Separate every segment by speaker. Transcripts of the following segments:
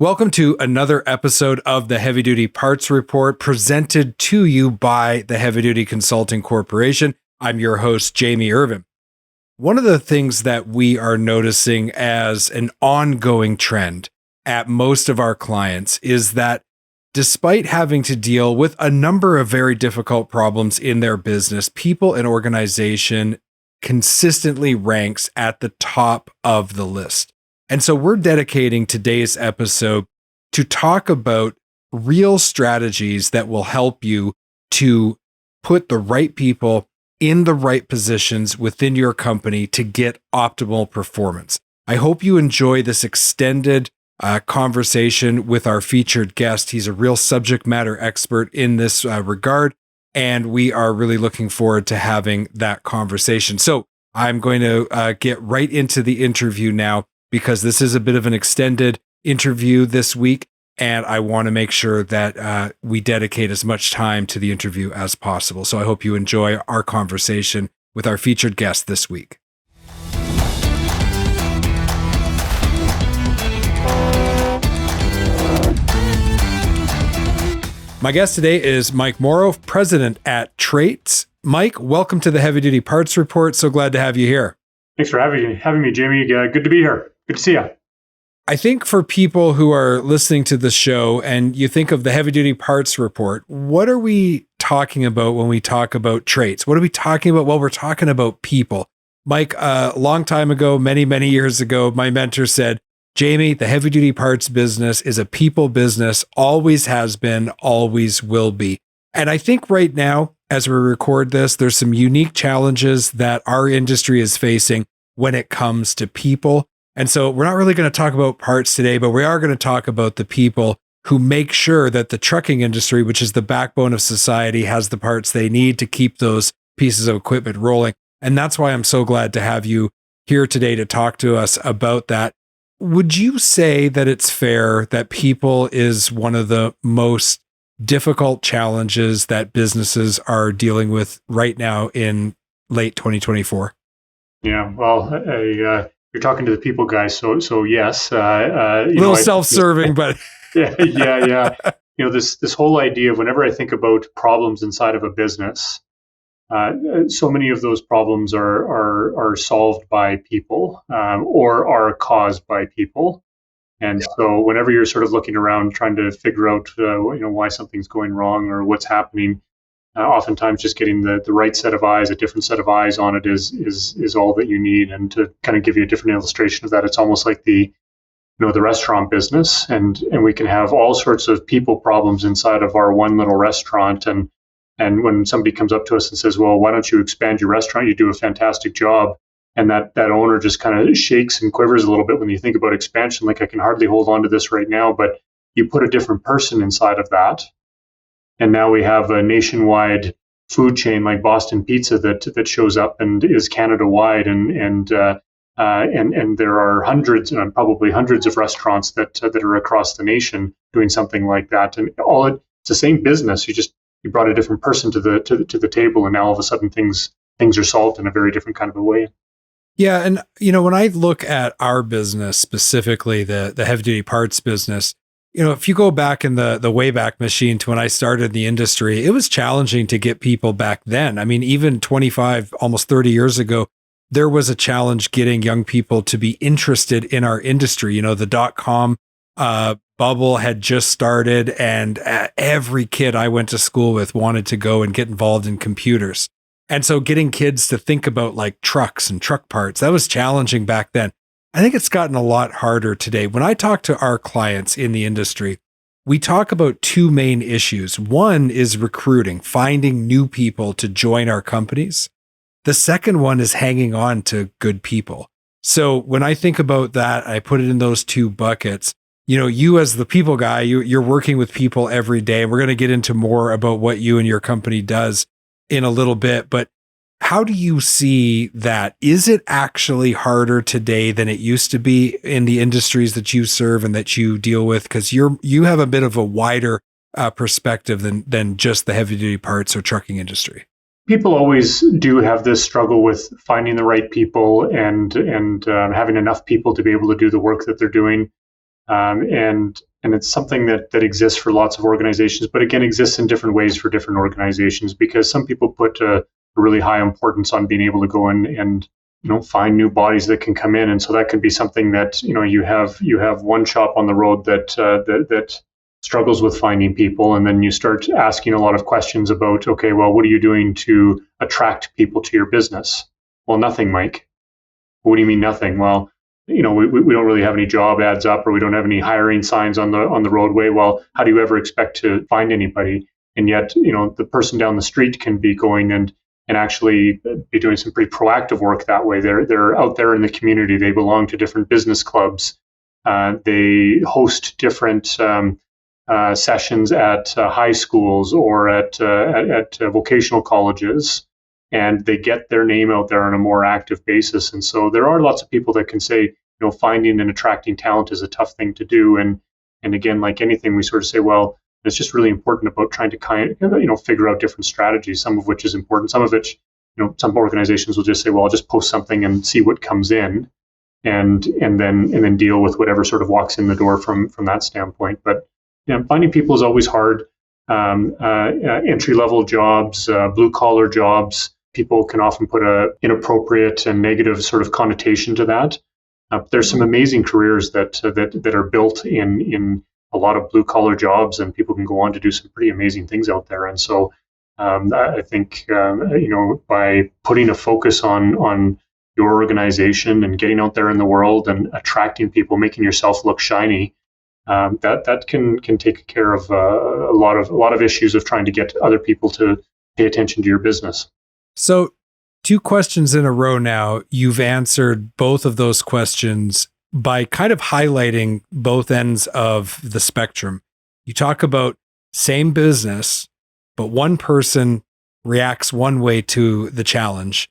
Speaker 1: Welcome to another episode of the Heavy Duty Parts Report presented to you by the Heavy Duty Consulting Corporation. I'm your host, Jamie Irvin. One of the things that we are noticing as an ongoing trend at most of our clients is that despite having to deal with a number of very difficult problems in their business, people and organization consistently ranks at the top of the list. And so we're dedicating today's episode to talk about real strategies that will help you to put the right people in the right positions within your company to get optimal performance. I hope you enjoy this extended conversation with our featured guest. He's a real subject matter expert in this regard, and we are really looking forward to having that conversation. So I'm going to get right into the interview now, because this is a bit of an extended interview this week, and I want to make sure that we dedicate as much time to the interview as possible. So I hope you enjoy our conversation with our featured guest this week. My guest today is Mike Moreau, president at Traits. Mike, welcome to the Heavy Duty Parts Report. So glad to have you here.
Speaker 2: Thanks for having me, Jamie. Good to be here. Good to see you.
Speaker 1: I think for people who are listening to the show and you think of the Heavy Duty Parts Report, what are we talking about when we talk about traits? What are we talking about? Well, we're talking about people. Mike, a long time ago, many years ago, my mentor said, Jamie, the heavy duty parts business is a people business, always has been, always will be. And I think right now, as we record this, there's some unique challenges that our industry is facing when it comes to people. And so we're not really going to talk about parts today, but we are going to talk about the people who make sure that the trucking industry, which is the backbone of society, has the parts they need to keep those pieces of equipment rolling. And that's why I'm so glad to have you here today to talk to us about that. Would you say that it's fair that people is one of the most difficult challenges that businesses are dealing with right now in late 2024?
Speaker 2: Yeah, well, you're talking to the people guy, so yes.
Speaker 1: A little self-serving, but
Speaker 2: yeah. You know, this whole idea of whenever I think about problems inside of a business, so many of those problems are solved by people or are caused by people. And so whenever you're sort of looking around trying to figure out why something's going wrong or what's happening, oftentimes just getting the right set of eyes, a different set of eyes on it is all that you need. And to kind of give you a different illustration of that, it's almost like the restaurant business, and we can have all sorts of people problems inside of our one little restaurant. And when somebody comes up to us and says, well, why don't you expand your restaurant? You do a fantastic job. And that owner just kind of shakes and quivers a little bit when you think about expansion. Like, I can hardly hold on to this right now, but you put a different person inside of that. And now we have a nationwide food chain like Boston Pizza that shows up and is Canada-wide. And there are hundreds and probably hundreds of restaurants that are across the nation doing something like that. And it's the same business. You brought a different person to the table, and now all of a sudden things are solved in a very different kind of a way.
Speaker 1: Yeah. And, when I look at our business, specifically the heavy duty parts business, if you go back in the Wayback Machine to when I started the industry, it was challenging to get people back then. I mean, even 25, almost 30 years ago, there was a challenge getting young people to be interested in our industry. The .com bubble had just started, and every kid I went to school with wanted to go and get involved in computers. And so getting kids to think about like trucks and truck parts, that was challenging back then. I think it's gotten a lot harder today. When I talk to our clients in the industry, we talk about two main issues. One is recruiting, finding new people to join our companies. The second one is hanging on to good people. So when I think about that, I put it in those two buckets. You as the people guy, you're working with people every day. And we're going to get into more about what you and your company does in a little bit, but how do you see that? Is it actually harder today than it used to be in the industries that you serve and that you deal with? Because you have a bit of a wider perspective than just the heavy duty parts or trucking industry.
Speaker 2: People always do have this struggle with finding the right people and having enough people to be able to do the work that they're doing. And And it's something that exists for lots of organizations, but again, exists in different ways for different organizations, because some people put a really high importance on being able to go in and find new bodies that can come in. And so that could be something that, you have one shop on the road that struggles with finding people. And then you start asking a lot of questions about, okay, well, what are you doing to attract people to your business? Well, nothing, Mike. What do you mean nothing? Well, we don't really have any job ads up, or we don't have any hiring signs on the roadway. Well, how do you ever expect to find anybody? And yet, the person down the street can be going and actually be doing some pretty proactive work that way. They're out there in the community. They belong to different business clubs. They host different sessions at high schools or at vocational colleges, and they get their name out there on a more active basis. And so there are lots of people that can say, finding and attracting talent is a tough thing to do. And again, like anything, we sort of say, well, it's just really important about trying to figure out different strategies, some of which is important, some of which, some organizations will just say, well, I'll just post something and see what comes in, and then deal with whatever sort of walks in the door from that standpoint. But finding people is always hard. Entry level jobs, blue collar jobs, people can often put a inappropriate and negative sort of connotation to that. There's some amazing careers that are built in a lot of blue collar jobs, and people can go on to do some pretty amazing things out there. And so I think by putting a focus on your organization and getting out there in the world and attracting people, making yourself look shiny, that can take care of a lot of issues of trying to get other people to pay attention to your business.
Speaker 1: So 2 questions in a row now, you've answered both of those questions by kind of highlighting both ends of the spectrum. You talk about same business, but one person reacts one way to the challenge.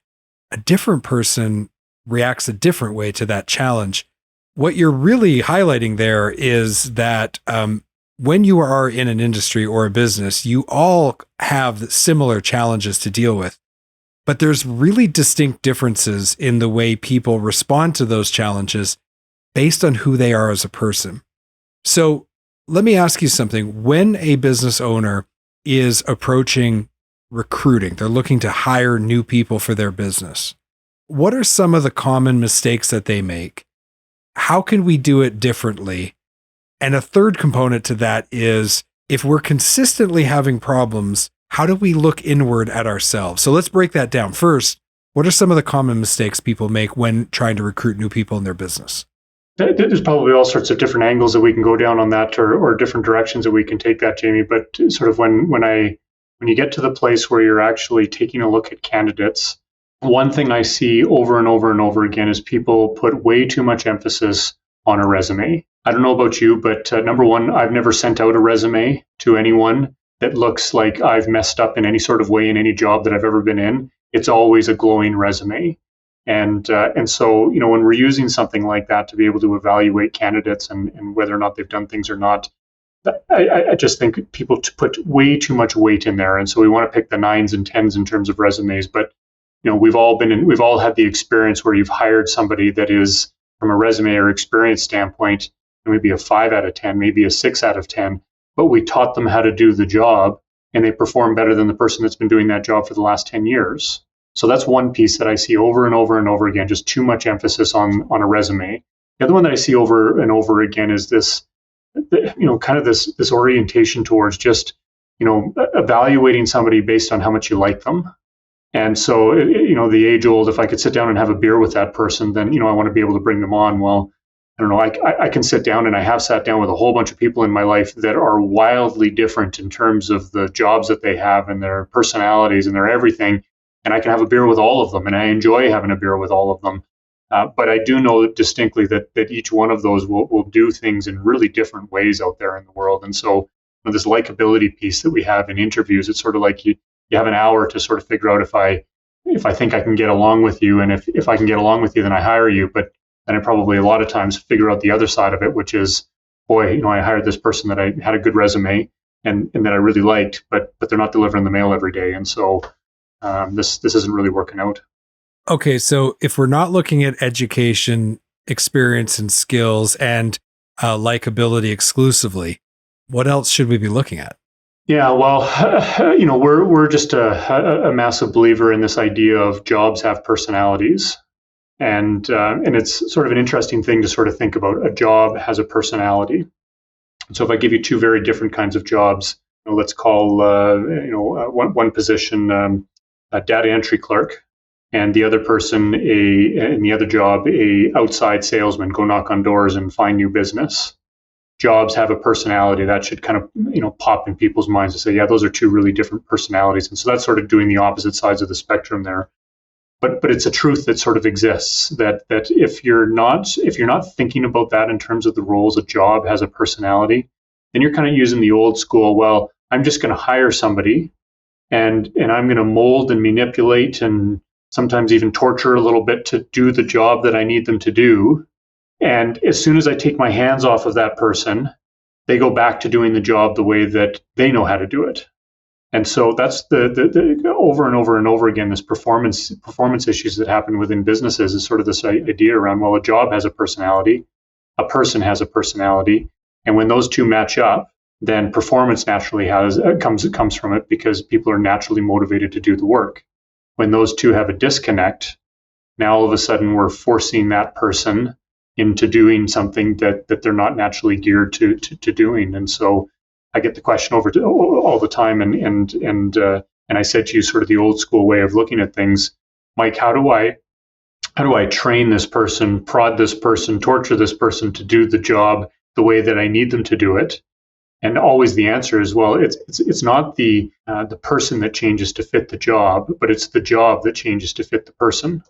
Speaker 1: A different person reacts a different way to that challenge. What you're really highlighting there is that when you are in an industry or a business, you all have similar challenges to deal with. But there's really distinct differences in the way people respond to those challenges based on who they are as a person. So let me ask you something. When a business owner is approaching recruiting, they're looking to hire new people for their business, what are some of the common mistakes that they make? How can we do it differently? And a third component to that is, if we're consistently having problems, how do we look inward at ourselves? So let's break that down. First, what are some of the common mistakes people make when trying to recruit new people in their business?
Speaker 2: There's probably all sorts of different angles that we can go down on that, or different directions that we can take that, Jamie. But sort of when you get to the place where you're actually taking a look at candidates, one thing I see over and over and over again is people put way too much emphasis on a resume. I don't know about you, but number one, I've never sent out a resume to anyone that looks like I've messed up in any sort of way in any job that I've ever been in. It's always a glowing resume. And so, when we're using something like that to be able to evaluate candidates and whether or not they've done things or not, I just think people put way too much weight in there. And so we want to pick the 9s and 10s in terms of resumes. But, we've all had the experience where you've hired somebody that is, from a resume or experience standpoint, maybe a 5 out of 10, maybe a 6 out of 10. But we taught them how to do the job, and they perform better than the person that's been doing that job for the last 10 years. So that's one piece that I see over and over and over again, just too much emphasis on a resume. The other one that I see over and over again is this, kind of this orientation towards just, evaluating somebody based on how much you like them. And so, the age old, if I could sit down and have a beer with that person, then, I want to be able to bring them on. Well, I don't know, I can sit down, and I have sat down with a whole bunch of people in my life that are wildly different in terms of the jobs that they have and their personalities and their everything. And I can have a beer with all of them, and I enjoy having a beer with all of them. But I do know distinctly that each one of those will do things in really different ways out there in the world. And so this likability piece that we have in interviews, it's sort of like you have an hour to sort of figure out if I think I can get along with you, and if I can get along with you, then I hire you. But then I probably a lot of times figure out the other side of it, which is, boy, I hired this person that I had a good resume and that I really liked, but they're not delivering the mail every day. And so this isn't really working out. Okay,
Speaker 1: so if we're not looking at education, experience, and skills, and likability exclusively. What else should we be looking at?
Speaker 2: Yeah, well, we're just a massive believer in this idea of jobs have personalities, and it's sort of an interesting thing to sort of think about. A job has a personality. So if I give you two very different kinds of jobs, let's call one position a data entry clerk, and the other person in the other job a outside salesman, go knock on doors and find new business. Jobs have a personality. That should kind of pop in people's minds to say, yeah, those are two really different personalities. And so that's sort of doing the opposite sides of the spectrum there. But it's a truth that sort of exists, that if you're not thinking about that in terms of the roles, a job has a personality, then you're kind of using the old school, well, I'm just going to hire somebody and I'm going to mold and manipulate and sometimes even torture a little bit to do the job that I need them to do. And as soon as I take my hands off of that person, they go back to doing the job the way that they know how to do it. And so that's the over and over and over again, this performance issues that happen within businesses is sort of this idea around, well, a job has a personality, a person has a personality. And when those two match up, then performance naturally comes from it, because people are naturally motivated to do the work. When those two have a disconnect, now all of a sudden we're forcing that person into doing something that they're not naturally geared to doing. And so I get the question all the time, and I said to you, sort of the old school way of looking at things, Mike, how do I train this person, prod this person, torture this person to do the job the way that I need them to do it? And always the answer is, well, it's not the person that changes to fit the job, but it's the job that changes to fit the person.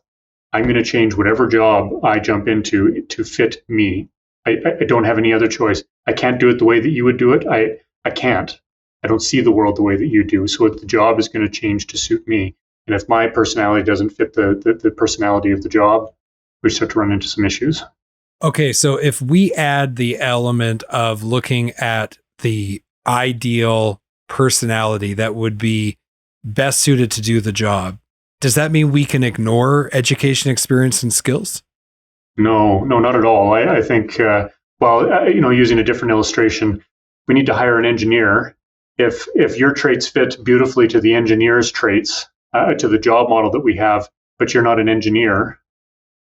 Speaker 2: I'm going to change whatever job I jump into to fit me. I don't have any other choice. I can't do it the way that you would do it. I can't. I don't see the world the way that you do. So the job is going to change to suit me. And if my personality doesn't fit the personality of the job, we start to run into some issues.
Speaker 1: Okay, so if we add the element of looking at the ideal personality that would be best suited to do the job, does that mean we can ignore education, experience, and skills?
Speaker 2: No, not at all. I think, using a different illustration, we need to hire an engineer. If your traits fit beautifully to the engineer's traits, to the job model that we have, but you're not an engineer,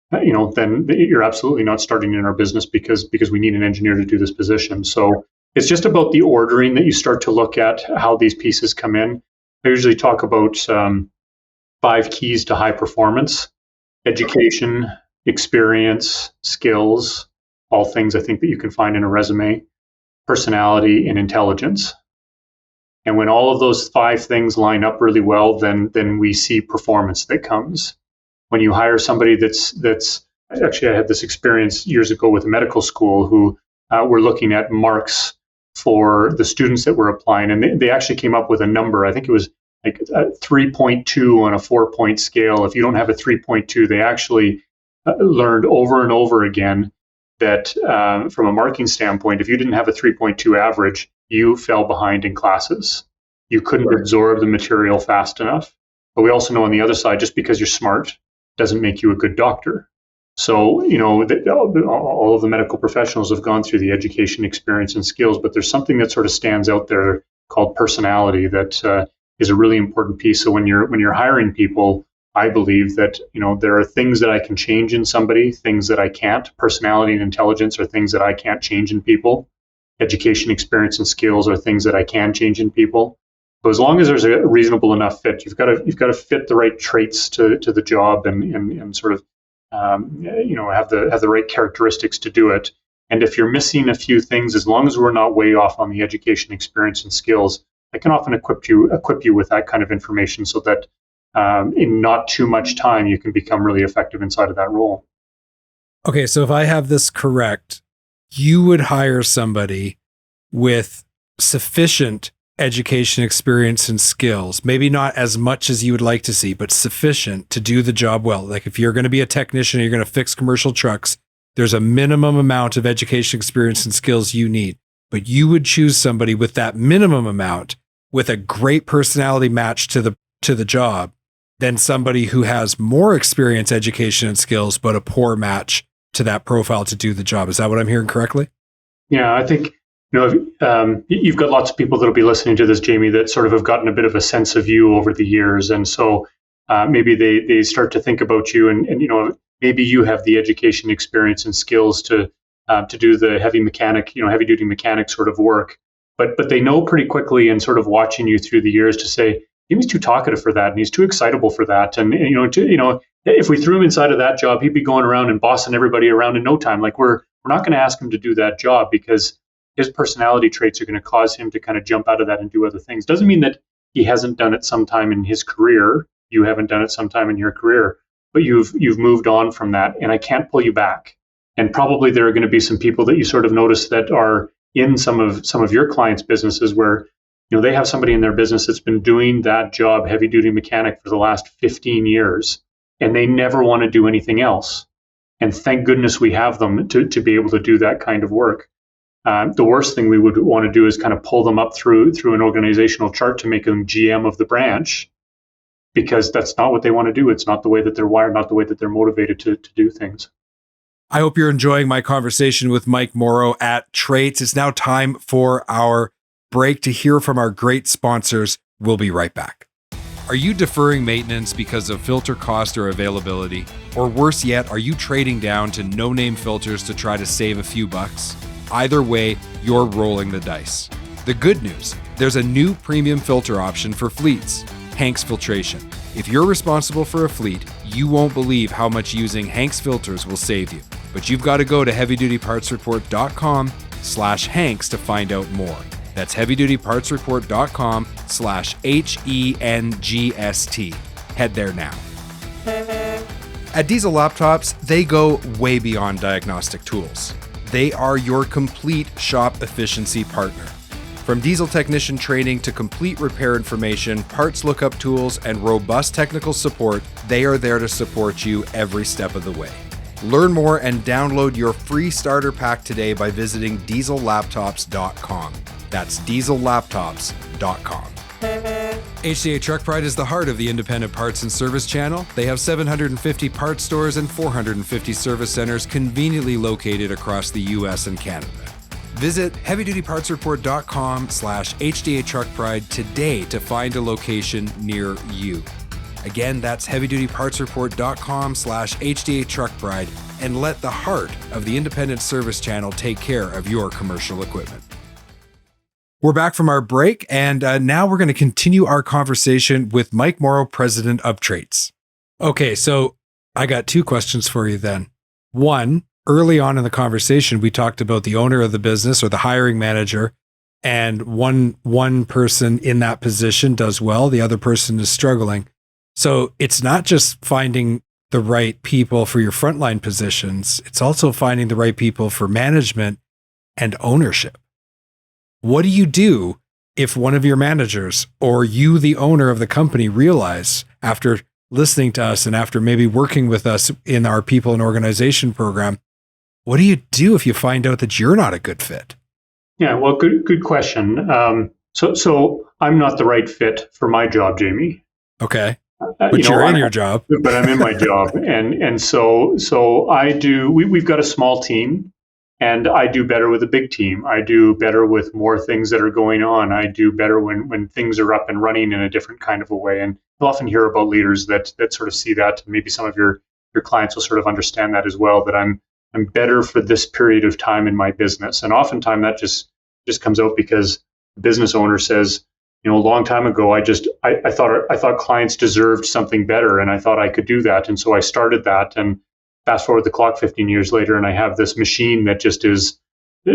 Speaker 2: then you're absolutely not starting in our business, because we need an engineer to do this position. So it's just about the ordering that you start to look at how these pieces come in. I usually talk about 5 keys to high performance: education, experience, skills, all things I think that you can find in a resume, personality, and intelligence. And when all of those 5 things line up really well, then we see performance that comes. When you hire somebody that's actually, I had this experience years ago with a medical school who were looking at marks for the students that were applying, and they actually came up with a number. I think it was like a 3.2 on a 4-point scale. If you don't have a 3.2, they actually learned over and over again that from a marking standpoint, if you didn't have a 3.2 average, you fell behind in classes. You couldn't absorb the material fast enough. But we also know on the other side, just because you're smart doesn't make you a good doctor. So, all of the medical professionals have gone through the education, experience, and skills, but there's something that sort of stands out there called personality that is a really important piece. So when you're hiring people, I believe that there are things that I can change in somebody, things that I can't. Personality and intelligence are things that I can't change in people. Education, experience, and skills are things that I can change in people. So as long as there's a reasonable enough fit, you've got to fit the right traits to the job and sort of have the right characteristics to do it. And if you're missing a few things, as long as we're not way off on the education, experience, and skills, I can often equip you with that kind of information so that in not too much time, you can become really effective inside of that role.
Speaker 1: Okay, so if I have this correct, you would hire somebody with sufficient education, experience, and skills, maybe not as much as you would like to see, but sufficient to do the job well. Like if you're going to be a technician, you're going to fix commercial trucks, there's a minimum amount of education, experience, and skills you need. But you would choose somebody with that minimum amount with a great personality match to the job than somebody who has more experience, education, and skills, but a poor match to that profile to do the job. Is that what I'm hearing correctly?
Speaker 2: Yeah, I think you've got lots of people that'll be listening to this, Jamie, that sort of have gotten a bit of a sense of you over the years, and so maybe they start to think about you, and maybe you have the education, experience, and skills to do the heavy duty mechanic sort of work, but they know pretty quickly, and sort of watching you through the years, to say Jamie's too talkative for that, and he's too excitable for that, and if we threw him inside of that job, he'd be going around and bossing everybody around in no time. Like we're not going to ask him to do that job, because his personality traits are going to cause him to kind of jump out of that and do other things. Doesn't mean that he hasn't done it sometime in his career. You haven't done it sometime in your career, but you've moved on from that, and I can't pull you back. And probably there are going to be some people that you sort of notice that are in some of your clients' businesses where they have somebody in their business that's been doing that job, heavy duty mechanic, for the last 15 years, and they never want to do anything else. And thank goodness we have them to be able to do that kind of work. The worst thing we would want to do is kind of pull them up through an organizational chart to make them GM of the branch, because that's not what they want to do. It's not the way that they're wired, not the way that they're motivated to do things.
Speaker 1: I hope you're enjoying my conversation with Mike Moreau at Traits. It's now time for our break to hear from our great sponsors. We'll be right back. Are you deferring maintenance because of filter cost or availability? Or worse yet, are you trading down to no-name filters to try to save a few bucks? Either way, you're rolling the dice. The good news, there's a new premium filter option for fleets, Hanks Filtration. If you're responsible for a fleet, you won't believe how much using Hanks filters will save you. But you've got to go to heavydutypartsreport.com/Hanks to find out more. That's heavydutypartsreport.com/HENGST. Head there now. At Diesel Laptops, they go way beyond diagnostic tools. They are your complete shop efficiency partner. From diesel technician training to complete repair information, parts lookup tools, and robust technical support, they are there to support you every step of the way. Learn more and download your free starter pack today by visiting diesellaptops.com. That's diesellaptops.com. HDA Truck Pride is the heart of the independent parts and service channel. They have 750 parts stores and 450 service centers conveniently located across the US and Canada. Visit heavydutypartsreport.com/HDA Truck Pride today to find a location near you. Again, that's heavydutypartsreport.com/HDA Truck Pride, and let the heart of the independent service channel take care of your commercial equipment. We're back from our break, and now we're going to continue our conversation with Mike Moreau, president of Traits. Okay, so I got two questions for you then. One, early on in the conversation, we talked about the owner of the business or the hiring manager, and one person in that position does well, the other person is struggling. So it's not just finding the right people for your frontline positions, it's also finding the right people for management and ownership. What do you do if one of your managers or you, the owner of the company, realize after listening to us and after maybe working with us in our people and organization program, what do you do if you find out that you're not a good fit?
Speaker 2: Yeah, well, good question. So I'm not the right fit for my job, Jamie.
Speaker 1: Okay. But you're in your job.
Speaker 2: But I'm in my job. And so I do, we've got a small team, and I do better with a big team. I do better with more things that are going on. I do better when things are up and running in a different kind of a way. And you'll often hear about leaders that sort of see that. Maybe some of your clients will sort of understand that as well, that I'm better for this period of time in my business. And oftentimes that just comes out because the business owner says, a long time ago, I thought clients deserved something better, and I thought I could do that. And so I started that, and fast forward the clock 15 years later, and I have this machine that just is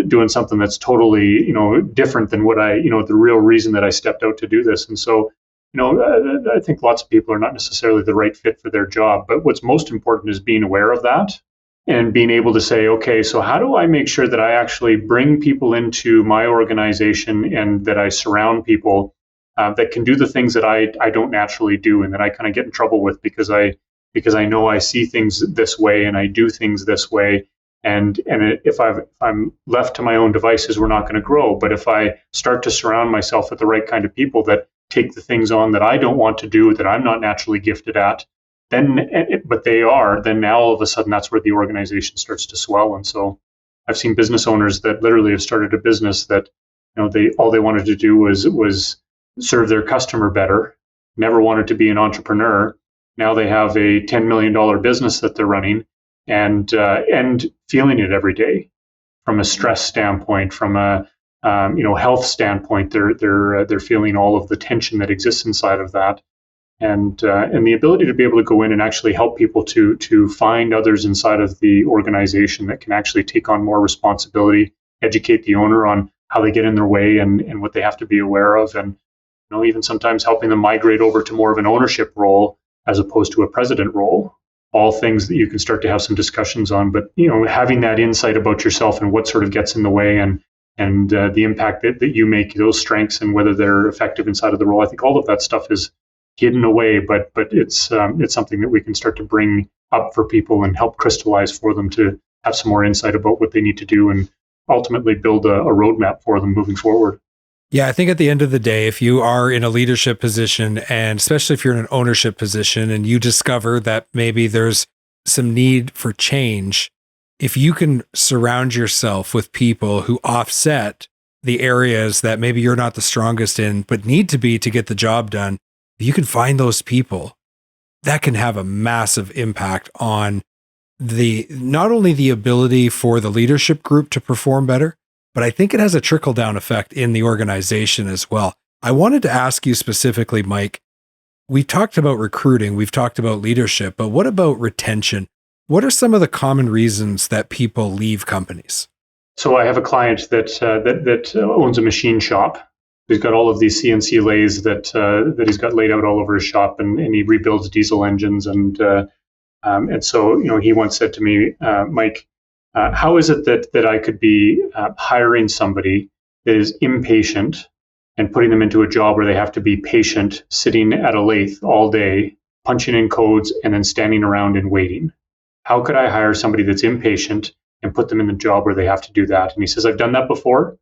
Speaker 2: doing something that's totally, different than what the real reason that I stepped out to do this. And so, I think lots of people are not necessarily the right fit for their job, but what's most important is being aware of that and being able to say, okay, so how do I make sure that I actually bring people into my organization and that I surround people that can do the things that I don't naturally do and that I kind of get in trouble with because I know I see things this way and I do things this way. And if I'm left to my own devices, we're not going to grow. But if I start to surround myself with the right kind of people that take the things on that I don't want to do, that I'm not naturally gifted at, but they are, then now all of a sudden that's where the organization starts to swell. And so I've seen business owners that literally have started a business that, all they wanted to do was serve their customer better, never wanted to be an entrepreneur. Now they have a $10 million business that they're running and feeling it every day from a stress standpoint, from a health standpoint. They're feeling all of the tension that exists inside of that, and the ability to be able to go in and actually help people to find others inside of the organization that can actually take on more responsibility, educate the owner on how they get in their way and what they have to be aware of, and even sometimes helping them migrate over to more of an ownership role as opposed to a president role. All things that you can start to have some discussions on, but having that insight about yourself and what sort of gets in the way and the impact that you make, those strengths and whether they're effective inside of the role. I think all of that stuff is hidden away, but it's something that we can start to bring up for people and help crystallize for them to have some more insight about what they need to do and ultimately build a roadmap for them moving forward.
Speaker 1: Yeah, I think at the end of the day, if you are in a leadership position, and especially if you're in an ownership position and you discover that maybe there's some need for change, if you can surround yourself with people who offset the areas that maybe you're not the strongest in, but need to be to get the job done, if you can find those people, that can have a massive impact on not only the ability for the leadership group to perform better, but I think it has a trickle-down effect in the organization as well. I wanted to ask you specifically, Mike, we've talked about recruiting, we've talked about leadership, but what about retention? What are some of the common reasons that people leave companies?
Speaker 2: So I have a client that owns a machine shop. He's got all of these CNC lathes that he's got laid out all over his shop, and he rebuilds diesel engines. And so he once said to me, Mike, how is it that I could be hiring somebody that is impatient and putting them into a job where they have to be patient, sitting at a lathe all day, punching in codes, and then standing around and waiting? How could I hire somebody that's impatient and put them in the job where they have to do that? And he says, I've done that before.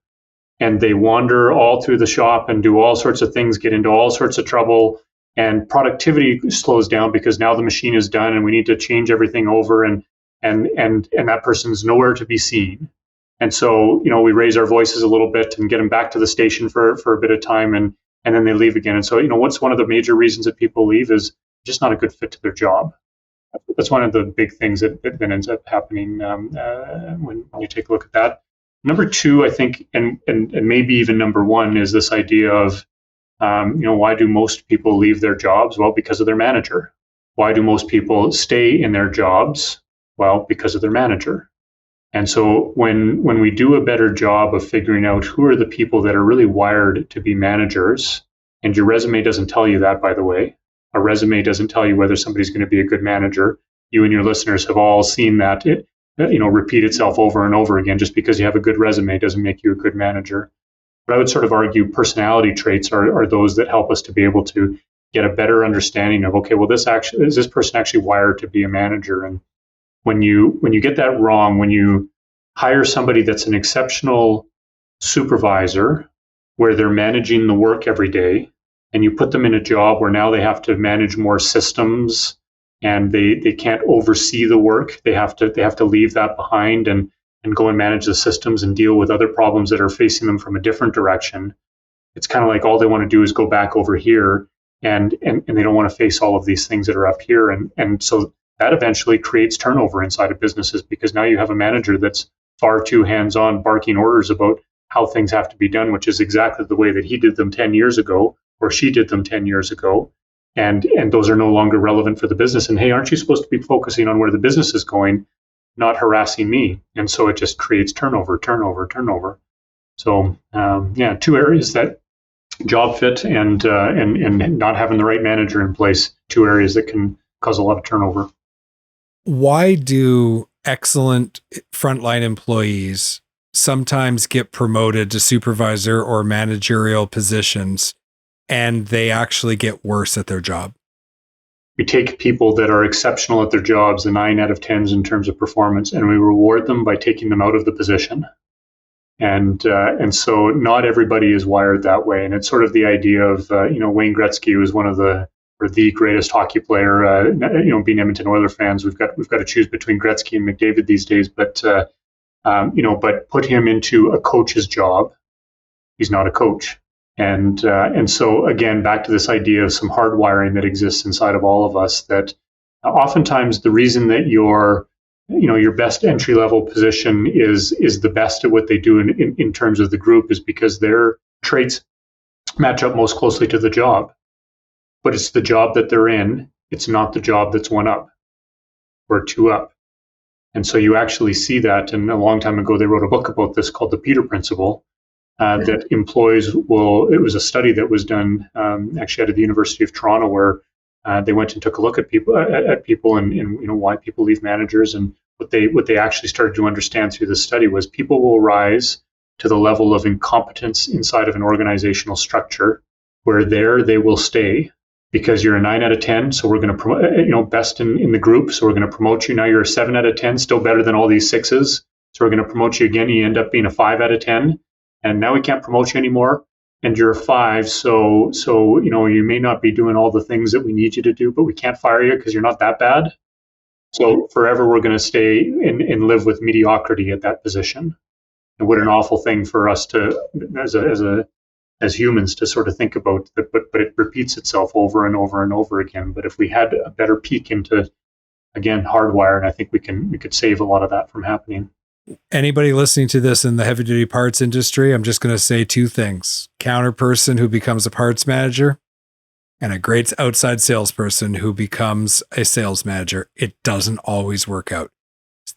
Speaker 2: And they wander all through the shop and do all sorts of things, get into all sorts of trouble, and productivity slows down because now the machine is done and we need to change everything over, and that person's nowhere to be seen. And so, we raise our voices a little bit and get them back to the station for a bit of time, and then they leave again. And so, what's one of the major reasons that people leave is just not a good fit to their job. That's one of the big things that ends up happening when you take a look at that. Number two, I think, and maybe even number one, is this idea of, why do most people leave their jobs? Well, because of their manager. Why do most people stay in their jobs? Well, because of their manager. And so when we do a better job of figuring out who are the people that are really wired to be managers, and your resume doesn't tell you that, by the way. A resume doesn't tell you whether somebody's going to be a good manager. You and your listeners have all seen that repeat itself over and over again. Just because you have a good resume doesn't make you a good manager. But I would sort of argue personality traits are those that help us to be able to get a better understanding of, okay, well, is this person actually wired to be a manager? And when you get that wrong, when you hire somebody that's an exceptional supervisor where they're managing the work every day, and you put them in a job where now they have to manage more systems and they can't oversee the work, they have to leave that behind and go and manage the systems and deal with other problems that are facing them from a different direction. It's kind of like all they want to do is go back over here, and they don't want to face all of these things that are up here. And so that eventually creates turnover inside of businesses, because now you have a manager that's far too hands-on, barking orders about how things have to be done, which is exactly the way that he did them 10 years ago, or she did them 10 years ago. And those are no longer relevant for the business. And hey, aren't you supposed to be focusing on where the business is going, not harassing me? And so it just creates turnover. So two areas: that job fit and not having the right manager in place. Two areas that can cause a lot of turnover.
Speaker 1: Why do excellent frontline employees sometimes get promoted to supervisor or managerial positions, and they actually get worse at their job?
Speaker 2: We take people that are exceptional at their jobs, the 9 out of 10s in terms of performance, and we reward them by taking them out of the position. And so not everybody is wired that way. And it's sort of the idea of, Wayne Gretzky was one of the greatest hockey player, being Edmonton Oilers fans, we've got to choose between Gretzky and McDavid these days. But but put him into a coach's job. He's not a coach. And so again, back to this idea of some hardwiring that exists inside of all of us, that oftentimes the reason that your best entry level position is the best at what they do in terms of the group is because their traits match up most closely to the job. But it's the job that they're in. It's not the job that's one up or two up. And so you actually see that. And a long time ago, they wrote a book about this called The Peter Principle, that employees will, it was a study that was done actually out of the University of Toronto, where they went and took a look at people and why people leave managers. And what they actually started to understand through the study was people will rise to the level of incompetence inside of an organizational structure where they will stay because you're a 9 out of 10. So we're going to promote, best in the group. So we're going to promote you. Now you're a 7 out of 10, still better than all these 6s. So we're going to promote you again. You end up being a 5 out of 10. And now we can't promote you anymore. And you're a 5. So you may not be doing all the things that we need you to do, but we can't fire you because you're not that bad. So forever we're going to stay and live with mediocrity at that position. And what an awful thing for us to, as humans, to sort of think about, but it repeats itself over and over and over again. But if we had a better peek into, again, hardwiring, I think we could save a lot of that from happening.
Speaker 1: Anybody listening to this in the heavy duty parts industry, I'm just going to say 2 things: counter person who becomes a parts manager, and a great outside salesperson who becomes a sales manager. It doesn't always work out.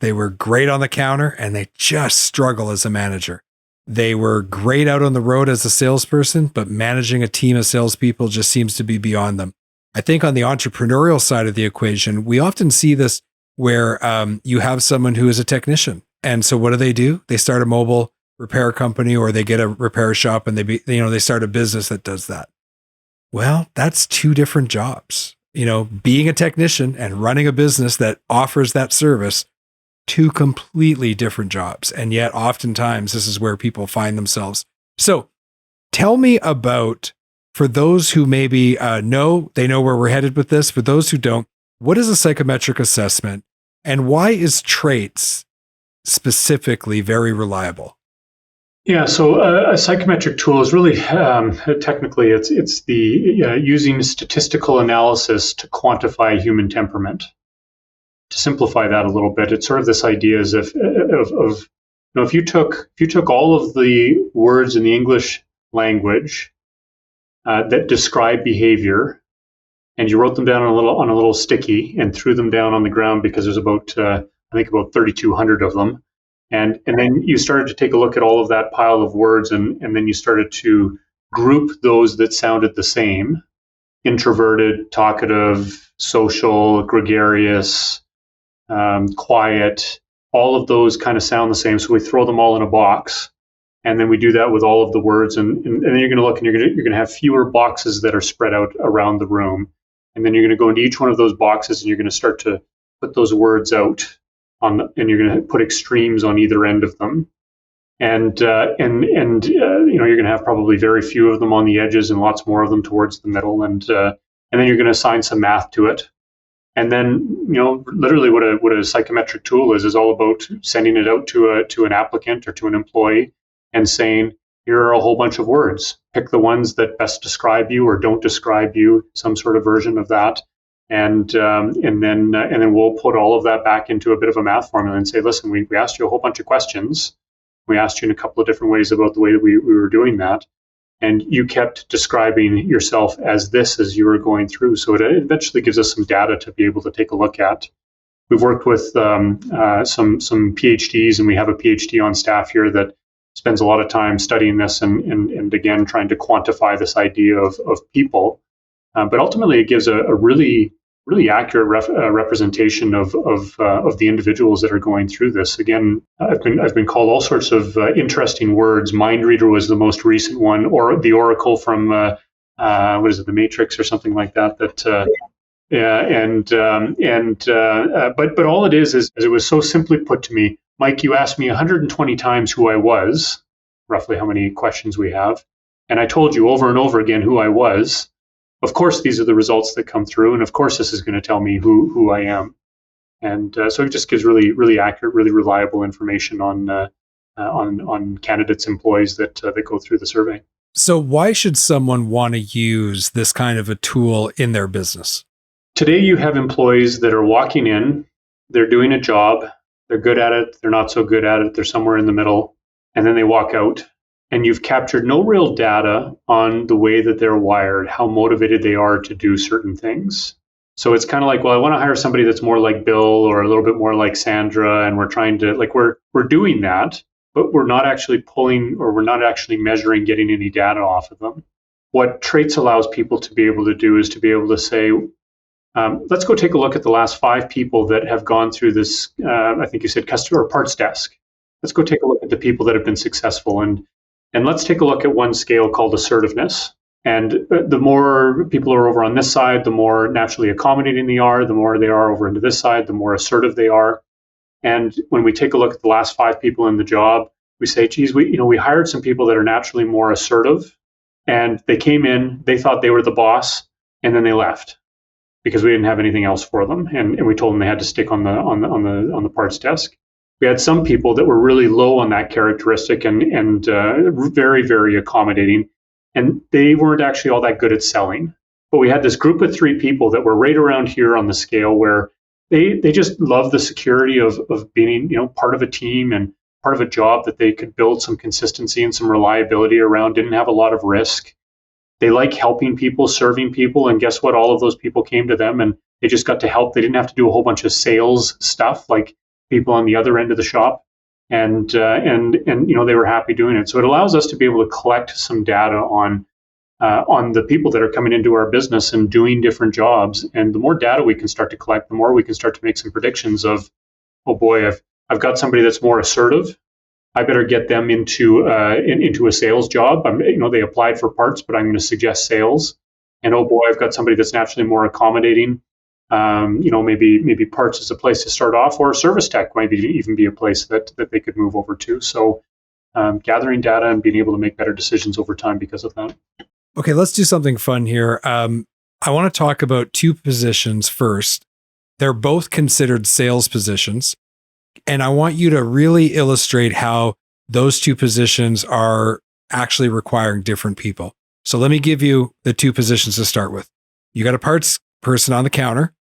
Speaker 1: They were great on the counter and they just struggle as a manager. They were great out on the road as a salesperson, but managing a team of salespeople just seems to be beyond them. I think on the entrepreneurial side of the equation, we often see this where you have someone who is a technician. And so what do? They start a mobile repair company, or they get a repair shop and they start a business that does that. Well, that's 2 different jobs. Being a technician and running a business that offers that service, 2 completely different jobs. And yet oftentimes this is where people find themselves. So tell me about, for those who maybe know where we're headed with this, for those who don't, what is a psychometric assessment and why is traits specifically very reliable?
Speaker 2: Yeah, so a psychometric tool is really technically it's the using statistical analysis to quantify human temperament. To simplify that a little bit, it's sort of this idea as if if you took all of the words in the English language that describe behavior, and you wrote them down on a little sticky and threw them down on the ground, because there's about 3,200 of them. And then you started to take a look at all of that pile of words, and then you started to group those that sounded the same: introverted, talkative, social, gregarious, quiet. All of those kind of sound the same. So we throw them all in a box, and then we do that with all of the words. And then you're going to look, and you're going to have fewer boxes that are spread out around the room. And then you're going to go into each one of those boxes, and you're going to start to put those words out and you're going to put extremes on either end of them. And you're going to have probably very few of them on the edges and lots more of them towards the middle. And then you're going to assign some math to it. And then, literally what a psychometric tool is all about sending it out to an applicant or to an employee and saying, here are a whole bunch of words. Pick the ones that best describe you or don't describe you, some sort of version of that. And then we'll put all of that back into a bit of a math formula and say, listen, we asked you a whole bunch of questions. We asked you in a couple of different ways about the way that we were doing that. And you kept describing yourself as this as you were going through. So it eventually gives us some data to be able to take a look at. We've worked with some PhDs, and we have a PhD on staff here that spends a lot of time studying this and again, trying to quantify this idea of people. But ultimately, it gives a really accurate representation of the individuals that are going through this. Again, I've been called all sorts of interesting words. Mind reader was the most recent one, or the Oracle from what is it, the Matrix or something like that. But all it is it was so simply put to me, Mike, you asked me 120 times who I was, roughly how many questions we have, and I told you over and over again who I was. Of course, these are the results that come through, and of course, this is going to tell me who I am. And so it just gives really, really accurate, really reliable information on candidates, employees that go through the survey.
Speaker 1: So why should someone want to use this kind of a tool in their business?
Speaker 2: Today, you have employees that are walking in, they're doing a job, they're good at it, they're not so good at it, they're somewhere in the middle, and then they walk out. And you've captured no real data on the way that they're wired, how motivated they are to do certain things. So it's kind of like, well, I want to hire somebody that's more like Bill or a little bit more like Sandra, and we're trying to, like, we're doing that, but we're not actually pulling, or we're not actually measuring, getting any data off of them. What Traits allows people to be able to do is to be able to say, let's go take a look at the last 5 people that have gone through this, I think you said customer or parts desk. Let's go take a look at the people that have been successful, and let's take a look at one scale called assertiveness. And the more people are over on this side, the more naturally accommodating they are. The more they are over into this side, the more assertive they are. And when we take a look at the last 5 people in the job, we say, geez, we hired some people that are naturally more assertive, and they came in, they thought they were the boss, and then they left because we didn't have anything else for them, and we told them they had to stick on the parts desk. We had some people that were really low on that characteristic and very, very accommodating, and they weren't actually all that good at selling. But we had this group of 3 people that were right around here on the scale, where they just love the security of being, part of a team and part of a job that they could build some consistency and some reliability around, didn't have a lot of risk. They like helping people, serving people, and guess what? All of those people came to them and they just got to help. They didn't have to do a whole bunch of sales stuff like people on the other end of the shop, and they were happy doing it. So it allows us to be able to collect some data on the people that are coming into our business and doing different jobs. And the more data we can start to collect, the more we can start to make some predictions of, oh boy, I've got somebody that's more assertive. I better get them into a sales job. They applied for parts, but I'm going to suggest sales. And oh boy, I've got somebody that's naturally more accommodating. Maybe parts is a place to start off, or service tech might even be a place that they could move over to. So gathering data and being able to make better decisions over time because of that.
Speaker 1: Okay, let's do something fun here. I want to talk about 2 positions first. They're both considered sales positions. And I want you to really illustrate how those 2 positions are actually requiring different people. So let me give you the 2 positions to start with. You got a parts person on the counter.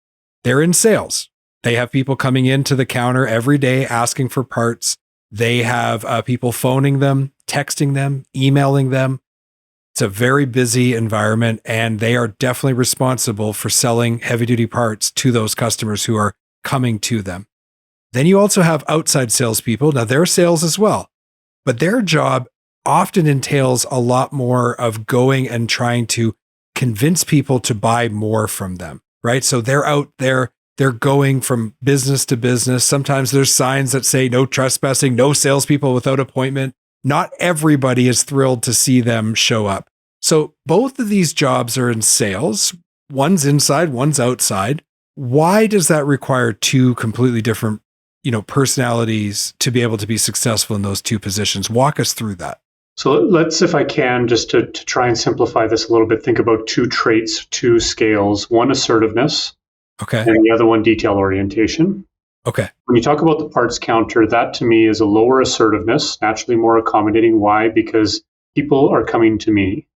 Speaker 1: They're in sales. They have people coming into the counter every day asking for parts. They have people phoning them, texting them, emailing them. It's a very busy environment, and they are definitely responsible for selling heavy-duty parts to those customers who are coming to them. Then you also have outside salespeople. Now, they're sales as well, but their job often entails a lot more of going and trying to convince people to buy more from them, right? So they're out there, they're going from business to business. Sometimes there's signs that say no trespassing, no salespeople without appointment. Not everybody is thrilled to see them show up. So both of these jobs are in sales. One's inside, one's outside. Why does that require 2 completely different personalities to be able to be successful in those 2 positions? Walk us through that.
Speaker 2: So let's, if I can, just to try and simplify this a little bit, think about 2 traits, 2 scales, one assertiveness,
Speaker 1: okay,
Speaker 2: and the other one detail orientation.
Speaker 1: Okay.
Speaker 2: When you talk about the parts counter, that to me is a lower assertiveness, naturally more accommodating. Why? Because people are coming to me.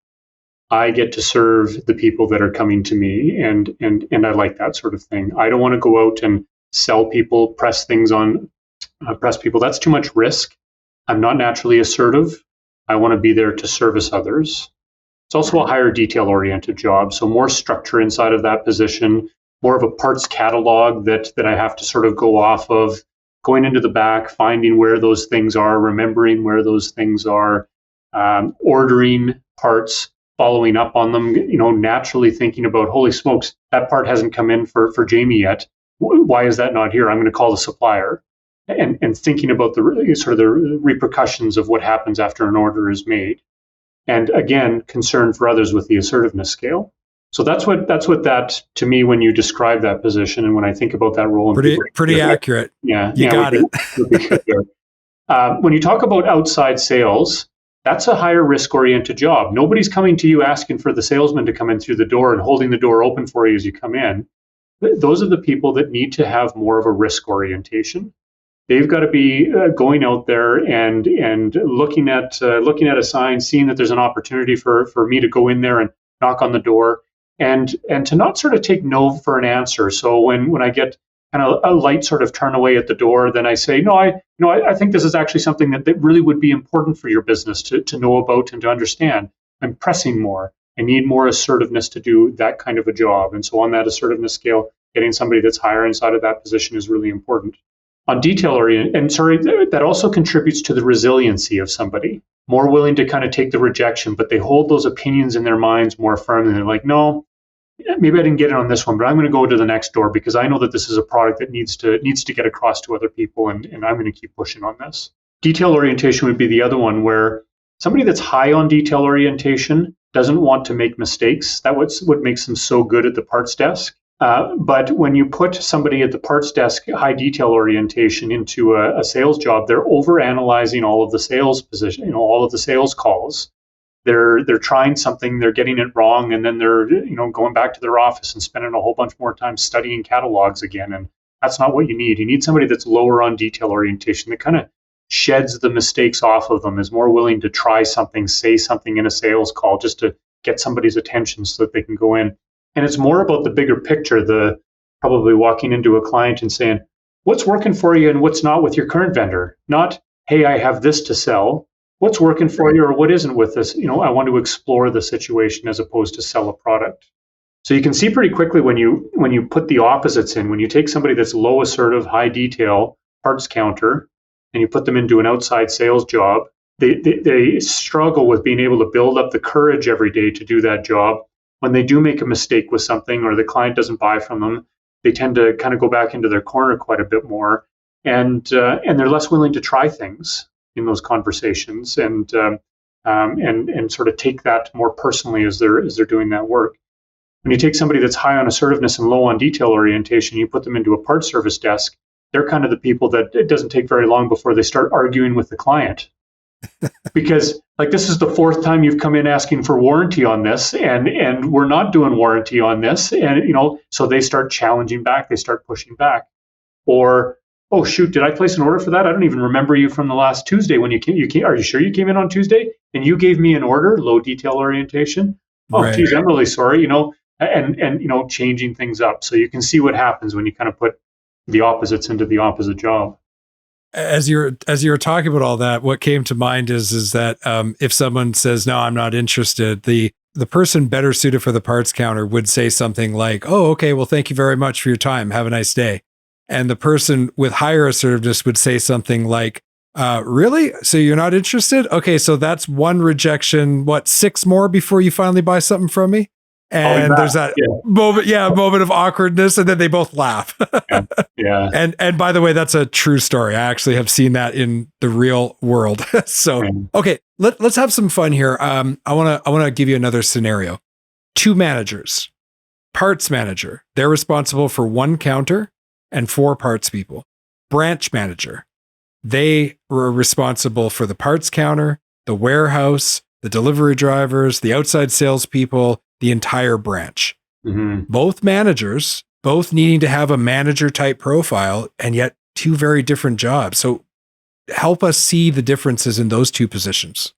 Speaker 2: I get to serve the people that are coming to me, and I like that sort of thing. I don't want to go out and sell people, press people. That's too much risk. I'm not naturally assertive. I want to be there to service others. It's also a higher detail-oriented job, so more structure inside of that position, more of a parts catalog that I have to sort of go off of, going into the back, finding where those things are, remembering where those things are, ordering parts, following up on them, naturally thinking about, holy smokes, that part hasn't come in for Jamie yet. Why is that not here? I'm going to call the supplier, and thinking about the repercussions of what happens after an order is made. And again, concern for others with the assertiveness scale. So that's what that, to me, when you describe that position and when I think about that role.
Speaker 1: Pretty accurate.
Speaker 2: Yeah.
Speaker 1: You got it.
Speaker 2: When you talk about outside sales, that's a higher risk-oriented job. Nobody's coming to you asking for the salesman to come in through the door and holding the door open for you as you come in. those are the people that need to have more of a risk orientation. They've got to be going out there and looking at a sign, seeing that there's an opportunity for me to go in there and knock on the door, and to not sort of take no for an answer. So when I get kind of a light sort of turn away at the door, then I say, no, I think this is actually something that really would be important for your business to know about and to understand. I'm pressing more. I need more assertiveness to do that kind of a job. And so on that assertiveness scale, getting somebody that's higher inside of that position is really important. On detail oriented, and sorry, that also contributes to the resiliency of somebody, more willing to kind of take the rejection, but they hold those opinions in their minds more firmly. They're like, no, maybe I didn't get it on this one, but I'm going to go to the next door because I know that this is a product that needs to get across to other people, and I'm going to keep pushing on this. Detail orientation would be the other one, where somebody that's high on detail orientation doesn't want to make mistakes. That's what makes them so good at the parts desk. But when you put somebody at the parts desk, high detail orientation, into a sales job, they're overanalyzing all of the sales position, all of the sales calls. They're trying something, they're getting it wrong, and then they're going back to their office and spending a whole bunch more time studying catalogs again. And that's not what you need. You need somebody that's lower on detail orientation, that kind of sheds the mistakes off of them, is more willing to try something, say something in a sales call just to get somebody's attention so that they can go in. And it's more about the bigger picture, the probably walking into a client and saying, what's working for you and what's not with your current vendor? Not, hey, I have this to sell. What's working for you or what isn't with this? I want to explore the situation as opposed to sell a product. So you can see pretty quickly when you put the opposites in, when you take somebody that's low assertive, high detail, parts counter, and you put them into an outside sales job, they struggle with being able to build up the courage every day to do that job. When they do make a mistake with something or the client doesn't buy from them, they tend to kind of go back into their corner quite a bit more, and they're less willing to try things in those conversations, and sort of take that more personally as they're doing that work. When you take somebody that's high on assertiveness and low on detail orientation, you put them into a parts service desk, they're kind of the people that it doesn't take very long before they start arguing with the client. Because this is the fourth time you've come in asking for warranty on this, and we're not doing warranty on this, and so they start challenging back, they start pushing back. Or, oh shoot, did I place an order for that? I don't even remember you from the last Tuesday when you came. Are you sure you came in on Tuesday and you gave me an order? Low detail orientation. Oh, right. Geez, I'm really sorry. And changing things up. So you can see what happens when you kind of put the opposites into the opposite job.
Speaker 1: As you're talking about all that, what came to mind is that if someone says, no, I'm not interested, the person better suited for the parts counter would say something like, oh, okay, well, thank you very much for your time. Have a nice day. And the person with higher assertiveness would say something like, really? So you're not interested? Okay, so that's one rejection. What, 6 more before you finally buy something from me? And there's that moment of awkwardness, and then they both laugh. Yeah. And by the way, that's a true story. I actually have seen that in the real world. So, okay, let's have some fun here. I want to give you another scenario. 2 managers. Parts manager, they're responsible for 1 counter and 4 parts people. Branch manager, they were responsible for the parts counter, the warehouse, the delivery drivers, the outside salespeople, the entire branch. Mm-hmm. Both managers, both needing to have a manager type profile, and yet 2 very different jobs. So help us see the differences in those 2 positions.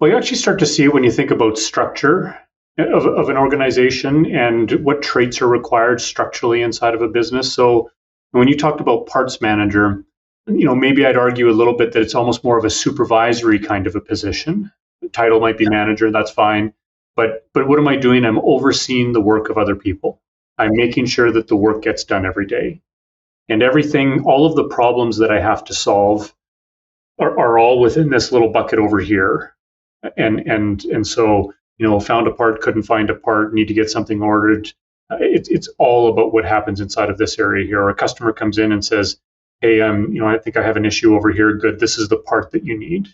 Speaker 2: Well, you actually start to see it when you think about structure of an organization and what traits are required structurally inside of a business. So when you talked about parts manager, maybe I'd argue a little bit that it's almost more of a supervisory kind of a position. The title might be manager, that's fine. But what am I doing? I'm overseeing the work of other people. I'm making sure that the work gets done every day. And everything, all of the problems that I have to solve are all within this little bucket over here. And so, found a part, couldn't find a part, need to get something ordered. It's all about what happens inside of this area here. Or a customer comes in and says, hey, I think I have an issue over here. Good, this is the part that you need.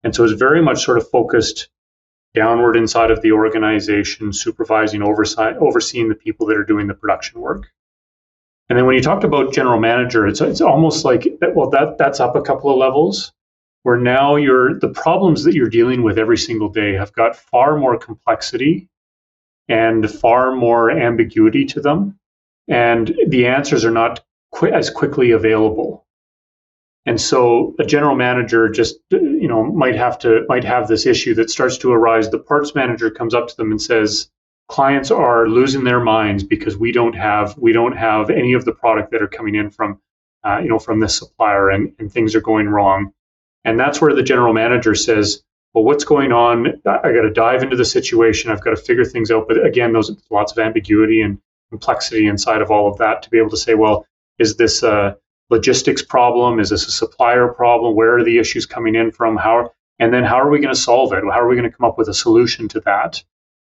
Speaker 2: And so it's very much sort of focused downward inside of the organization, supervising, overseeing the people that are doing the production work. And then when you talked about general manager, it's almost like that's up a couple of levels, where now the problems that you're dealing with every single day have got far more complexity and far more ambiguity to them. and the answers are not as quickly available. And so a general manager just might have this issue that starts to arise. The parts manager comes up to them and says, clients are losing their minds because we don't have any of the product that are coming in from from this supplier, and things are going wrong. And that's where the general manager says, well, what's going on? I got to dive into the situation. I've got to figure things out. But again, there's lots of ambiguity and complexity inside of all of that to be able to say, well, is this a logistics problem? Is this a supplier problem? Where are the issues coming in from? And then how are we going to solve it? How are we going to come up with a solution to that?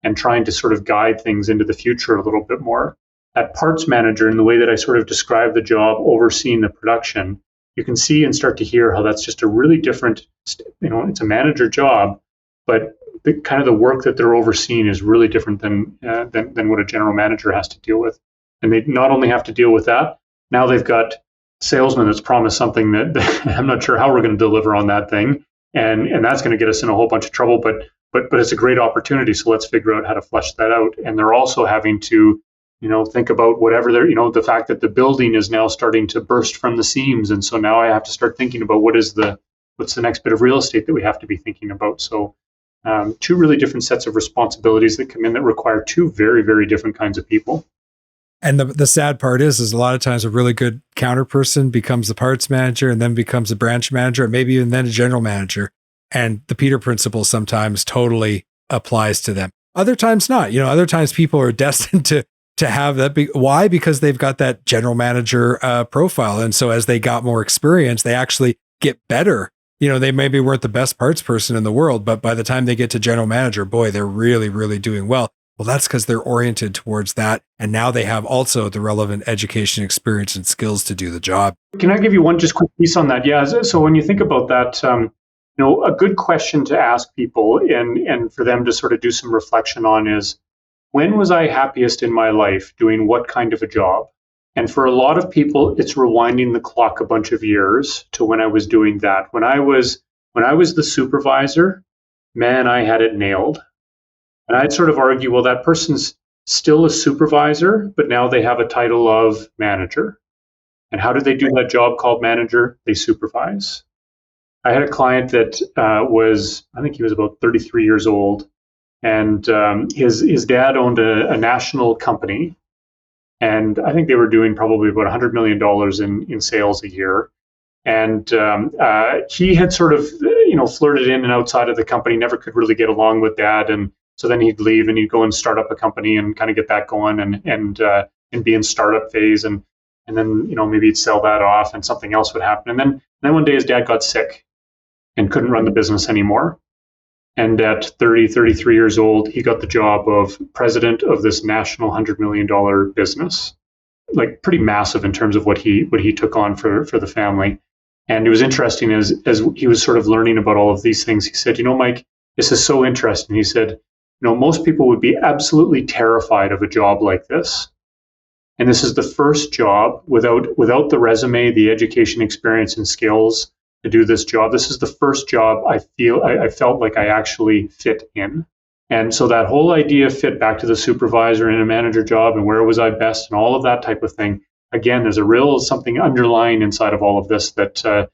Speaker 2: And trying to sort of guide things into the future a little bit more. At parts manager, in the way that I sort of describe the job, overseeing the production, you can see and start to hear how that's just a really different, it's a manager job, but the work that they're overseeing is really different than what a general manager has to deal with. And they not only have to deal with that, now they've got a salesman that's promised something that I'm not sure how we're going to deliver on that thing, and that's going to get us in a whole bunch of trouble. But it's a great opportunity, so let's figure out how to flesh that out. And they're also having to think about whatever they're, the fact that the building is now starting to burst from the seams. And so now I have to start thinking about what's the next bit of real estate that we have to be thinking about. So two really different sets of responsibilities that come in that require two very, very different kinds of people.
Speaker 1: And the sad part is a lot of times a really good counter person becomes the parts manager and then becomes a branch manager, and maybe even then a general manager. And the Peter principle sometimes totally applies to them. Other times not. Other times people are destined to have that. Why? Because they've got that general manager profile. And so as they got more experience, they actually get better. They maybe weren't the best parts person in the world, but by the time they get to general manager, boy, they're really, really doing well. Well, that's because they're oriented towards that. And now they have also the relevant education, experience, and skills to do the job.
Speaker 2: Can I give you one just quick piece on that? Yeah. So when you think about that, a good question to ask people and for them to sort of do some reflection on is, when was I happiest in my life doing what kind of a job? And for a lot of people, it's rewinding the clock a bunch of years to when I was doing that. When I was the supervisor, man, I had it nailed. And I'd sort of argue, well, that person's still a supervisor, but now they have a title of manager. And how do they do that job called manager? They supervise. I had a client that I think he was about 33 years old. And his dad owned a national company, and I think they were doing probably about $100 million in sales a year. And he had sort of flirted in and outside of the company, never could really get along with dad, and so then he'd leave and he'd go and start up a company and kind of get that going and be in startup phase, and then maybe he'd sell that off and something else would happen, and then one day his dad got sick and couldn't run the business anymore. And at 33 years old, he got the job of president of this national $100 million business, like pretty massive in terms of what he took on for the family. And it was interesting as he was sort of learning about all of these things. He said, Mike, this is so interesting. He said, most people would be absolutely terrified of a job like this. And this is the first job without the resume, the education, experience, and skills to do this job. This is the first job I felt like I actually fit in. And so that whole idea fit back to the supervisor in a manager job and where was I best and all of that type of thing. Again, there's a real something underlying inside of all of this that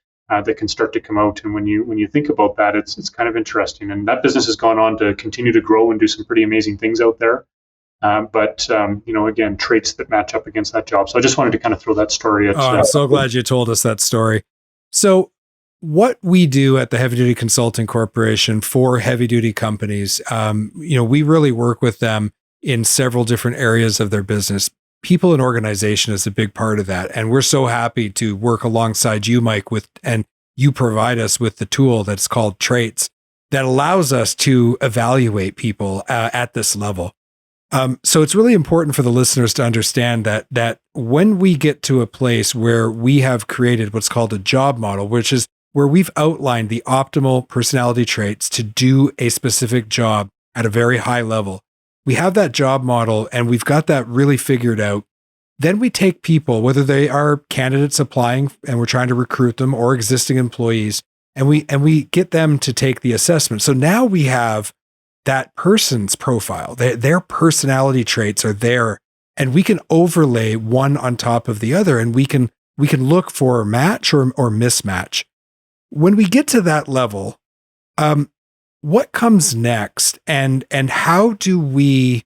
Speaker 2: can start to come out. And when you think about that, it's kind of interesting. And that business has gone on to continue to grow and do some pretty amazing things out there. But again, traits that match up against that job. So I just wanted to kind of throw that story at.
Speaker 1: I'm so glad you told us that story. So what we do at the Heavy Duty Consulting Corporation for heavy duty companies, we really work with them in several different areas of their business. People and organization is a big part of that. And we're so happy to work alongside you, Mike, and you provide us with the tool that's called Traits that allows us to evaluate people at this level. So it's really important for the listeners to understand that when we get to a place where we have created what's called a job model, which is where we've outlined the optimal personality traits to do a specific job at a very high level, we have that job model and we've got that really figured out. Then we take people, whether they are candidates applying and we're trying to recruit them or existing employees, and we get them to take the assessment. So now we have that person's profile, their personality traits are there, and we can overlay one on top of the other, and we can look for match or mismatch. When we get to that level, what comes next, and how do we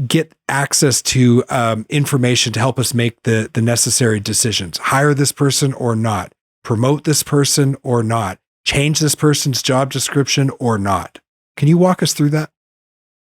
Speaker 1: get access to information to help us make the necessary decisions? Hire this person or not? Promote this person or not? Change this person's job description or not? Can you walk us through that?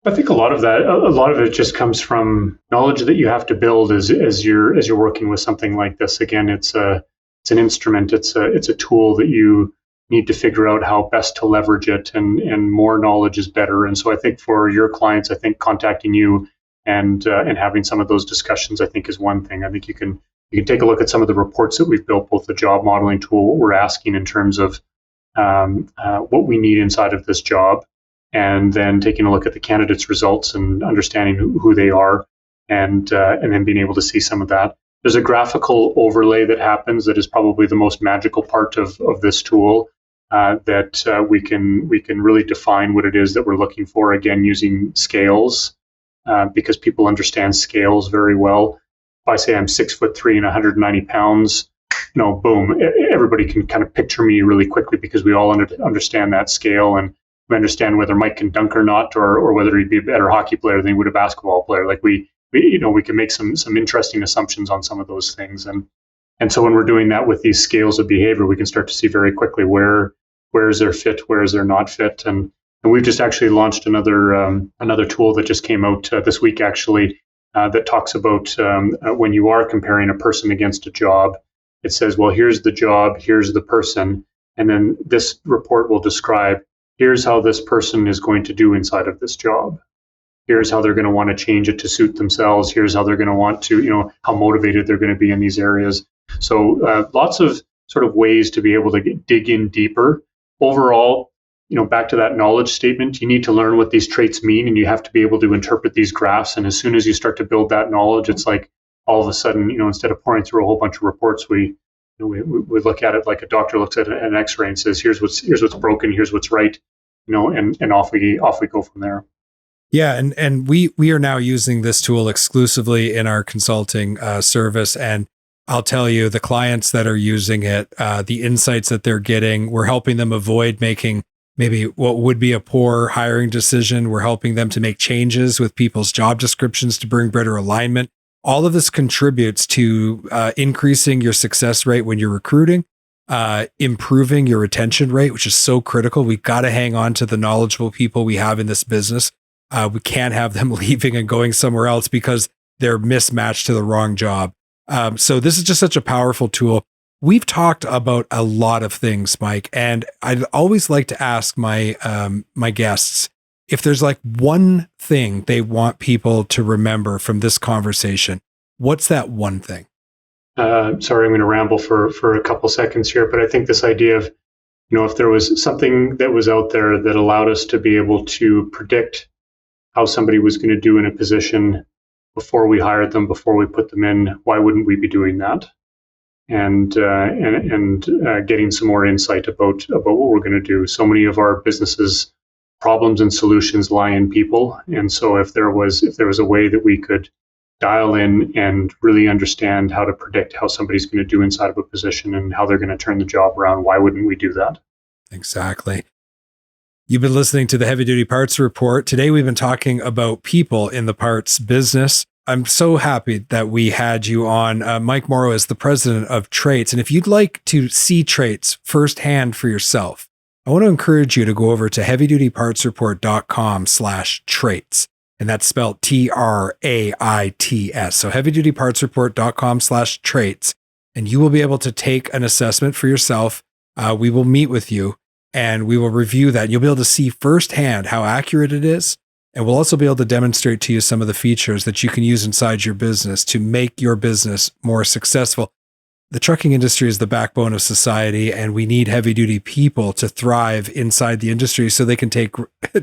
Speaker 2: I think a lot of it just comes from knowledge that you have to build as you're working with something like this. Again, it's an instrument, it's a tool that you need to figure out how best to leverage it, and more knowledge is better. And so I think for your clients, I think contacting you and having some of those discussions, I think, is one thing. I think you can take a look at some of the reports that we've built, both the job modeling tool, what we're asking in terms of what we need inside of this job, and then taking a look at the candidates' results and understanding who they are, and then being able to see some of that. There's a graphical overlay that happens that is probably the most magical part of this tool, that we can really define what it is that we're looking for, again, using scales, because people understand scales very well. If I say I'm 6'3" and 190 pounds, boom, everybody can kind of picture me really quickly, because we all understand that scale, and we understand whether Mike can dunk or not, or whether he'd be a better hockey player than he would a basketball player. Like we can make some interesting assumptions on some of those things, and so when we're doing that with these scales of behavior, we can start to see very quickly where is there fit, where is there not fit, and we've just actually launched another tool that just came out this week, actually, that talks about when you are comparing a person against a job. It says, well, here's the job, here's the person, and then this report will describe, here's how this person is going to do inside of this job. Here's how they're going to want to change it to suit themselves. Here's how they're going to want to, how motivated they're going to be in these areas. So lots of sort of ways to be able to dig in deeper. Overall, back to that knowledge statement, you need to learn what these traits mean, and you have to be able to interpret these graphs. And as soon as you start to build that knowledge, it's like all of a sudden, instead of pouring through a whole bunch of reports, we look at it like a doctor looks at an X-ray and says, here's what's broken, here's what's right, and off we go from there.
Speaker 1: Yeah, and we are now using this tool exclusively in our consulting service, and I'll tell you, the clients that are using it, the insights that they're getting, we're helping them avoid making maybe what would be a poor hiring decision. We're helping them to make changes with people's job descriptions to bring better alignment. All of this contributes to increasing your success rate when you're recruiting, improving your retention rate, which is so critical. We've got to hang on to the knowledgeable people we have in this business. We can't have them leaving and going somewhere else because they're mismatched to the wrong job. So this is just such a powerful tool. We've talked about a lot of things, Mike, and I'd always like to ask my my guests if there's like one thing they want people to remember from this conversation. What's that one thing?
Speaker 2: Sorry, I'm going to ramble for a couple seconds here, but I think this idea of, if there was something that was out there that allowed us to be able to predict how somebody was going to do in a position before we hired them, before we put them in, why wouldn't we be doing that? And getting some more insight about what we're going to do. So many of our businesses' problems and solutions lie in people, and so if there was a way that we could dial in and really understand how to predict how somebody's going to do inside of a position and how they're going to turn the job around, why wouldn't we do that?
Speaker 1: Exactly. You've been listening to the Heavy Duty Parts Report. Today, we've been talking about people in the parts business. I'm so happy that we had you on. Mike Moreau is the president of Traits. And if you'd like to see Traits firsthand for yourself, I want to encourage you to go over to heavydutypartsreport.com/traits. And that's spelled TRAITS. So heavydutypartsreport.com/traits. And you will be able to take an assessment for yourself. We will meet with you and we will review that. You'll be able to see firsthand how accurate it is. And we'll also be able to demonstrate to you some of the features that you can use inside your business to make your business more successful. The trucking industry is the backbone of society, and we need heavy-duty people to thrive inside the industry so they can take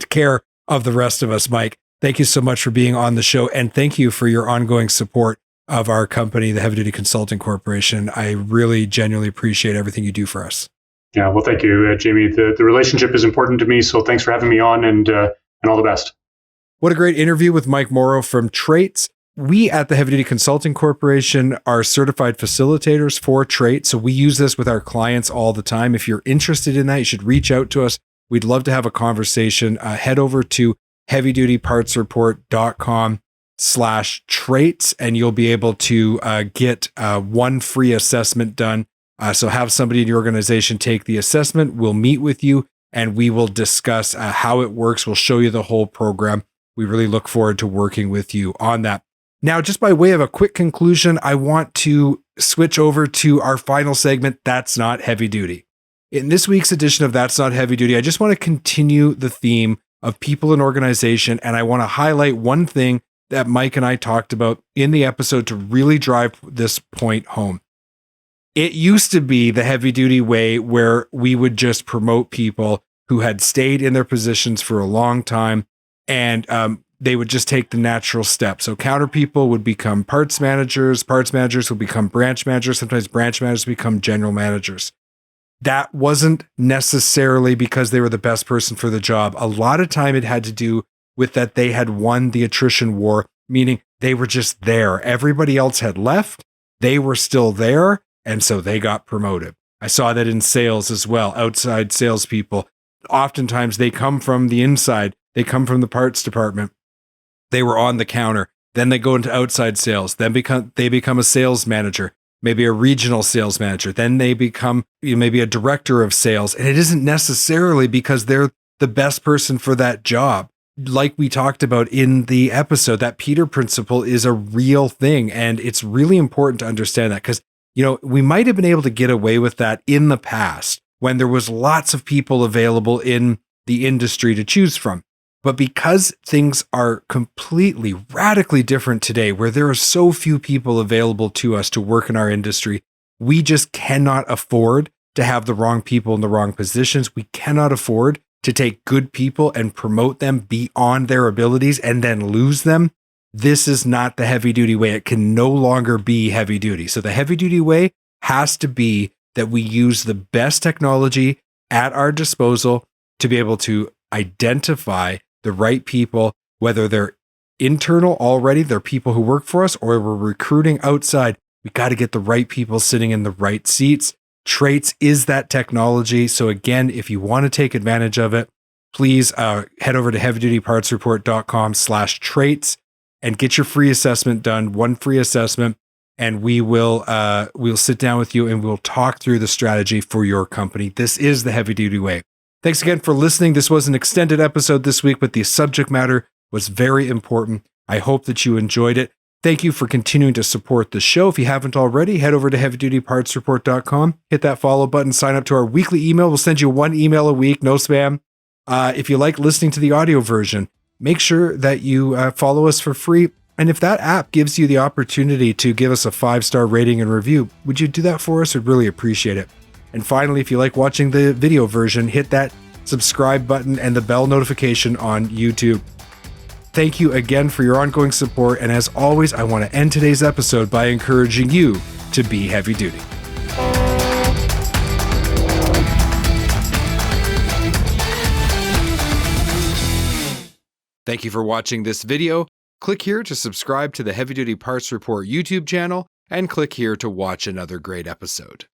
Speaker 1: care of the rest of us. Mike, thank you so much for being on the show, and thank you for your ongoing support of our company, the Heavy Duty Consulting Corporation. I really genuinely appreciate everything you do for us.
Speaker 2: Yeah, well, thank you, Jamie. The relationship is important to me, so thanks for having me on, and all the best.
Speaker 1: What a great interview with Mike Moreau from Traits. we at the Heavy Duty Consulting Corporation are certified facilitators for traits. So we use this with our clients all the time. If you're interested in that, you should reach out to us. We'd love to have a conversation. Head over to heavydutypartsreport.com/traits, and you'll be able to get one free assessment done. So have somebody in your organization take the assessment. We'll meet with you and we will discuss how it works. We'll show you the whole program. We really look forward to working with you on that. Now, just by way of a quick conclusion, I want to switch over to our final segment, That's Not Heavy Duty. In this week's edition of That's Not Heavy Duty, I just want to continue the theme of people and organization, and I want to highlight one thing that Mike and I talked about in the episode to really drive this point home. It used to be the heavy duty way where we would just promote people who had stayed in their positions for a long time, and they would just take the natural step. So counter people would become parts managers would become branch managers, sometimes branch managers become general managers. That wasn't necessarily because they were the best person for the job. A lot of time it had to do with that they had won the attrition war, meaning they were just there. Everybody else had left. They were still there, and so they got promoted. I saw that in sales as well. Outside salespeople, oftentimes they come from the inside. They come from the parts department. They were on the counter. Then they go into outside sales. Then they become a sales manager, maybe a regional sales manager. Then they become maybe a director of sales. And it isn't necessarily because they're the best person for that job. Like we talked about in the episode, that Peter principle is a real thing. And it's really important to understand that because, we might have been able to get away with that in the past when there was lots of people available in the industry to choose from. But because things are completely, radically different today, where there are so few people available to us to work in our industry, we just cannot afford to have the wrong people in the wrong positions. We cannot afford to take good people and promote them beyond their abilities and then lose them. This is not the heavy duty way. It can no longer be heavy duty. So the heavy duty way has to be that we use the best technology at our disposal to be able to identify the right people, whether they're internal already, they're people who work for us, or we're recruiting outside. We got to get the right people sitting in the right seats. Traits is that technology. So again, if you want to take advantage of it, please head over to heavydutypartsreport.com/traits and get your free assessment done, one free assessment, and we'll sit down with you and we'll talk through the strategy for your company. This is the heavy duty way. Thanks again for listening. This was an extended episode this week, but the subject matter was very important. I hope that you enjoyed it. Thank you for continuing to support the show. If you haven't already, head over to heavydutypartsreport.com, hit that follow button, sign up to our weekly email. We'll send you one email a week, no spam. If you like listening to the audio version, make sure that you follow us for free. And if that app gives you the opportunity to give us a 5-star rating and review, would you do that for us? We'd really appreciate it. And finally, if you like watching the video version, hit that subscribe button and the bell notification on YouTube. Thank you again for your ongoing support. And as always, I want to end today's episode by encouraging you to be heavy duty. Thank you for watching this video. Click here to subscribe to the Heavy Duty Parts Report YouTube channel and click here to watch another great episode.